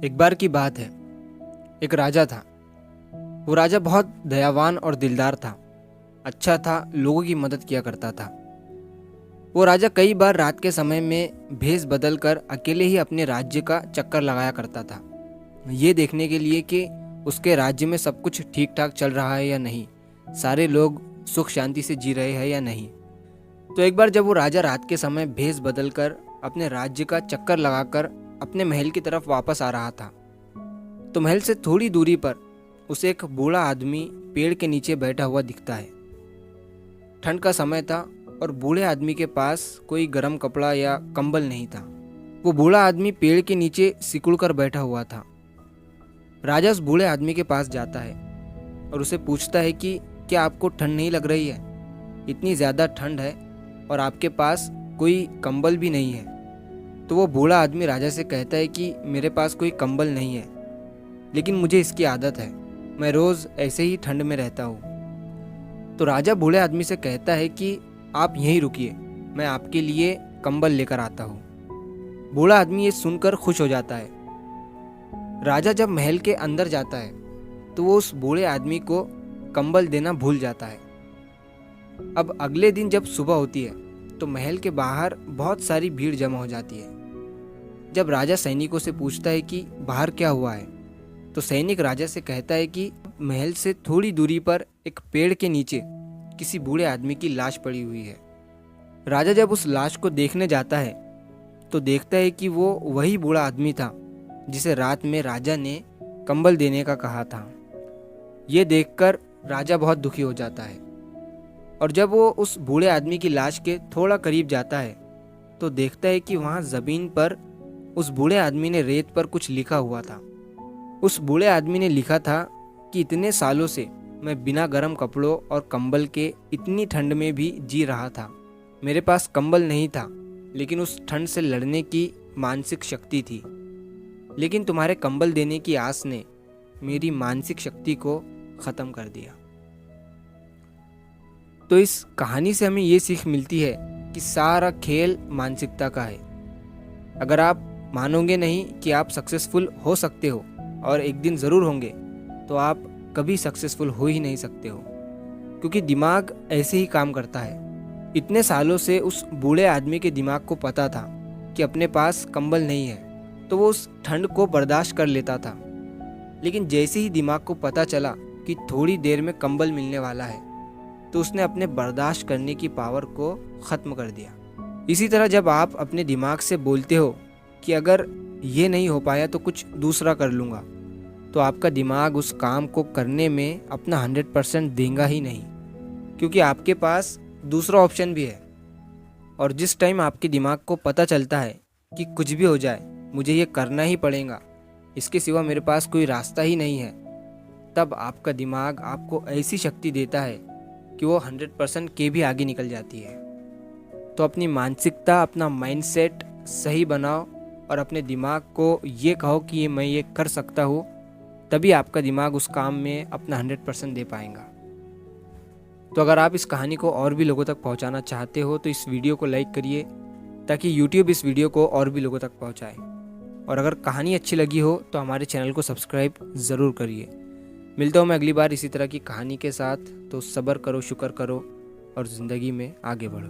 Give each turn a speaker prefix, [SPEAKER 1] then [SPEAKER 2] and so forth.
[SPEAKER 1] एक बार की बात है। एक राजा था। वो राजा बहुत दयावान और दिलदार था। अच्छा था, लोगों की मदद किया करता था। वो राजा कई बार रात के समय में भेष बदल कर अकेले ही अपने राज्य का चक्कर लगाया करता था, ये देखने के लिए कि उसके राज्य में सब कुछ ठीक ठाक चल रहा है या नहीं, सारे लोग सुख शांति से जी रहे हैं या नहीं। तो एक बार जब वो राजा रात के समय भेष बदल कर अपने राज्य का चक्कर लगाकर अपने महल की तरफ वापस आ रहा था, तो महल से थोड़ी दूरी पर उसे एक बूढ़ा आदमी पेड़ के नीचे बैठा हुआ दिखता है। ठंड का समय था और बूढ़े आदमी के पास कोई गर्म कपड़ा या कंबल नहीं था। वो बूढ़ा आदमी पेड़ के नीचे सिकुड़ कर बैठा हुआ था। राजा उस बूढ़े आदमी के पास जाता है और उसे पूछता है कि क्या आपको ठंड नहीं लग रही है? इतनी ज़्यादा ठंड है और आपके पास कोई कंबल भी नहीं है। तो वो बूढ़ा आदमी राजा से कहता है कि मेरे पास कोई कंबल नहीं है, लेकिन मुझे इसकी आदत है, मैं रोज़ ऐसे ही ठंड में रहता हूँ। तो राजा बूढ़े आदमी से कहता है कि आप यहीं रुकिए, मैं आपके लिए कंबल लेकर आता हूँ। बूढ़ा आदमी ये सुनकर खुश हो जाता है। राजा जब महल के अंदर जाता है तो वो उस बूढ़े आदमी को कंबल देना भूल जाता है। अब अगले दिन जब सुबह होती है तो महल के बाहर बहुत सारी भीड़ जमा हो जाती है। जब राजा सैनिकों से पूछता है कि बाहर क्या हुआ है, तो सैनिक राजा से कहता है कि महल से थोड़ी दूरी पर एक पेड़ के नीचे किसी बूढ़े आदमी की लाश पड़ी हुई है। राजा जब उस लाश को देखने जाता है तो देखता है कि वो वही बूढ़ा आदमी था जिसे रात में राजा ने कंबल देने का कहा था। ये देखकर राजा बहुत दुखी हो जाता है और जब वो उस बूढ़े आदमी की लाश के थोड़ा करीब जाता है तो देखता है कि वहाँ ज़मीन पर उस बूढ़े आदमी ने रेत पर कुछ लिखा हुआ था। उस बूढ़े आदमी ने लिखा था कि इतने सालों से मैं बिना गर्म कपड़ों और कंबल के इतनी ठंड में भी जी रहा था। मेरे पास कंबल नहीं था, लेकिन उस ठंड से लड़ने की मानसिक शक्ति थी। लेकिन तुम्हारे कंबल देने की आस ने मेरी मानसिक शक्ति को ख़त्म कर दिया। तो इस कहानी से हमें ये सीख मिलती है कि सारा खेल मानसिकता का है। अगर आप मानोगे नहीं कि आप सक्सेसफुल हो सकते हो, और एक दिन ज़रूर होंगे, तो आप कभी सक्सेसफुल हो ही नहीं सकते हो, क्योंकि दिमाग ऐसे ही काम करता है। इतने सालों से उस बूढ़े आदमी के दिमाग को पता था कि अपने पास कंबल नहीं है, तो वो उस ठंड को बर्दाश्त कर लेता था। लेकिन जैसे ही दिमाग को पता चला कि थोड़ी देर में कंबल मिलने वाला है, तो उसने अपने बर्दाश्त करने की पावर को ख़त्म कर दिया। इसी तरह जब आप अपने दिमाग से बोलते हो कि अगर ये नहीं हो पाया तो कुछ दूसरा कर लूँगा, तो आपका दिमाग उस काम को करने में अपना 100% देगा ही नहीं, क्योंकि आपके पास दूसरा ऑप्शन भी है। और जिस टाइम आपके दिमाग को पता चलता है कि कुछ भी हो जाए मुझे ये करना ही पड़ेगा, इसके सिवा मेरे पास कोई रास्ता ही नहीं है, तब आपका दिमाग आपको ऐसी शक्ति देता है कि वो 100% के भी आगे निकल जाती है। तो अपनी मानसिकता, अपना माइंडसेट सही बनाओ और अपने दिमाग को ये कहो कि मैं ये कर सकता हूँ, तभी आपका दिमाग उस काम में अपना 100% दे पाएगा। तो अगर आप इस कहानी को और भी लोगों तक पहुँचाना चाहते हो तो इस वीडियो को लाइक करिए, ताकि YouTube इस वीडियो को और भी लोगों तक पहुँचाए। और अगर कहानी अच्छी लगी हो तो हमारे चैनल को सब्सक्राइब ज़रूर करिए। मिलता हूँ मैं अगली बार इसी तरह की कहानी के साथ। तो सब्र करो, शुक्र करो और ज़िंदगी में आगे बढ़ो।